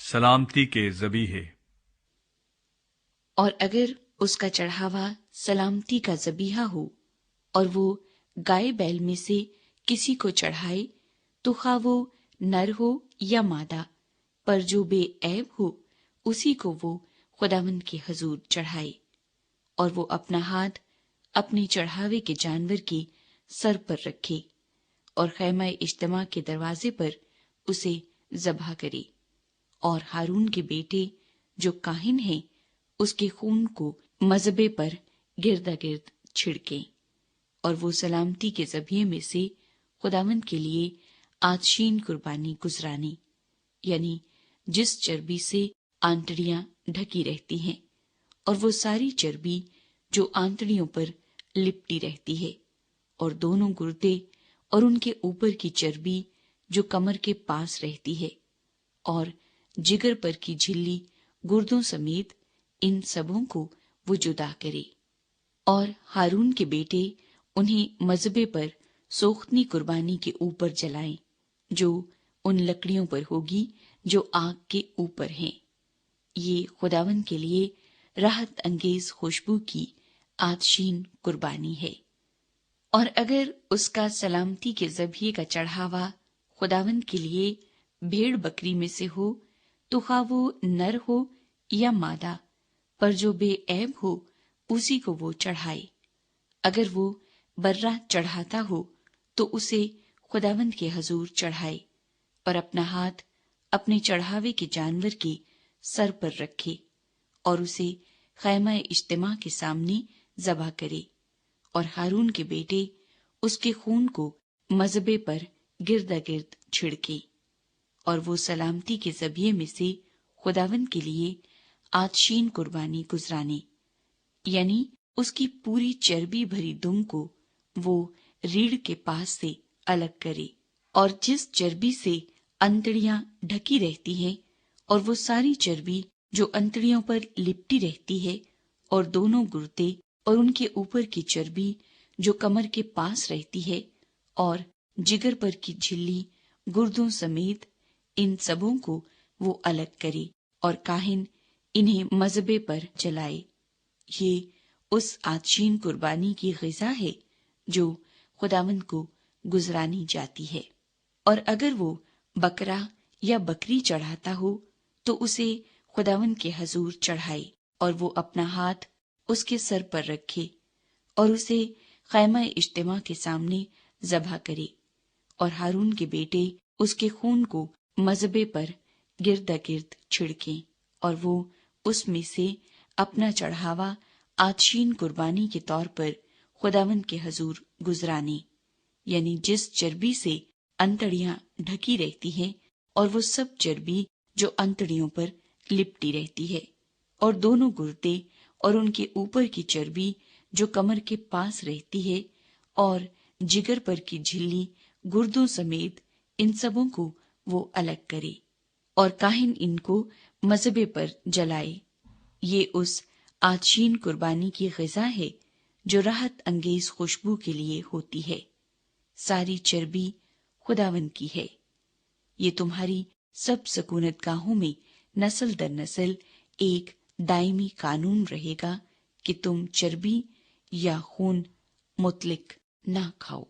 سلامتی کے ذبیحے۔ اور اگر اس کا چڑھاوا سلامتی کا ذبیحہ ہو اور وہ گائے بیل میں سے کسی کو چڑھائے تو خواہ وہ نر ہو یا مادہ، پر جو بے عیب ہو اسی کو وہ خداوند کے حضور چڑھائے، اور وہ اپنا ہاتھ اپنے چڑھاوے کے جانور کے سر پر رکھے اور خیمہ اجتماع کے دروازے پر اسے ذبح کرے، اور ہارون کے بیٹے جو کاہن ہیں اس کے خون کو مذبے پر گردا گرد چھڑکیں، اور وہ سلامتی کے ذبیحے میں سے خداوند کے لیے آتشین قربانی گزرانے، یعنی جس چربی سے آنتڑیاں ڈھکی رہتی ہیں، اور وہ ساری چربی جو آنتڑیوں پر لپٹی رہتی ہے، اور دونوں گردے اور ان کے اوپر کی چربی جو کمر کے پاس رہتی ہے، اور جگر پر کی جھلی گردوں سمیت ان سبوں کو وہ جدا کرے۔ اور ہارون کے بیٹے انہیں مذبے پر سوختنی قربانی کے اوپر جلائیں، جو ان لکڑیوں پر ہوگی جو آگ کے اوپر ہیں۔ یہ خداوند کے لیے راحت انگیز خوشبو کی آتشین قربانی ہے۔ اور اگر اس کا سلامتی کے ذبیحے کا چڑھاوا خداوند کے لیے بھیڑ بکری میں سے ہو تو خواہ وہ نر ہو یا مادہ، پر جو بے عیب ہو اسی کو وہ چڑھائے۔ اگر وہ برہ چڑھاتا ہو تو اسے خداوند کے حضور چڑھائے، اور اپنا ہاتھ اپنے چڑھاوے کے جانور کے سر پر رکھے اور اسے خیمہ اجتماع کے سامنے ذبح کرے، اور ہارون کے بیٹے اس کے خون کو مذبے پر گردا گرد چھڑکے، اور وہ سلامتی کے ذبیحے میں سے خداوند کے لیے آتشین قربانی گزرانے، یعنی اس کی پوری چربی بھری دم کو وہ ریڑھ کے پاس سے الگ کرے، اور جس چربی سے انتڑیاں ڈھکی رہتی ہیں، اور وہ ساری چربی جو انتڑیوں پر لپٹی رہتی ہے، اور دونوں گردے اور ان کے اوپر کی چربی جو کمر کے پاس رہتی ہے، اور جگر پر کی جھلی گردوں سمیت ان سبوں کو وہ الگ کرے، اور کاہن انہیں مذبے پر جلائے۔ یہ اس آتشین قربانی کی غذا ہے جو خداوند کو گزرانی جاتی ہے۔ اور اگر وہ بکرا یا بکری چڑھاتا ہو تو اسے خداوند کے حضور چڑھائے، اور وہ اپنا ہاتھ اس کے سر پر رکھے اور اسے خیمہ اجتماع کے سامنے ذبح کرے، اور ہارون کے بیٹے اس کے خون کو مذبے پر گردا گرد چھڑکیں، اور وہ اس میں سے اپنا چڑھاوا آتشین قربانی کے طور پر خداوند کے حضور گزرانے، یعنی جس چربی سے انتڑیاں ڈھکی رہتی ہیں، اور وہ سب چربی جو انتڑیوں پر لپٹی رہتی ہے، اور دونوں گردے اور ان کے اوپر کی چربی جو کمر کے پاس رہتی ہے، اور جگر پر کی جھلی گردوں سمیت ان سبوں کو وہ الگ کرے، اور کاہن ان کو مذبے پر جلائے۔ یہ اس آتشین قربانی کی غذا ہے جو راحت انگیز خوشبو کے لیے ہوتی ہے۔ ساری چربی خداوند کی ہے۔ یہ تمہاری سب سکونت گاہوں میں نسل در نسل ایک دائمی قانون رہے گا کہ تم چربی یا خون مطلق نہ کھاؤ۔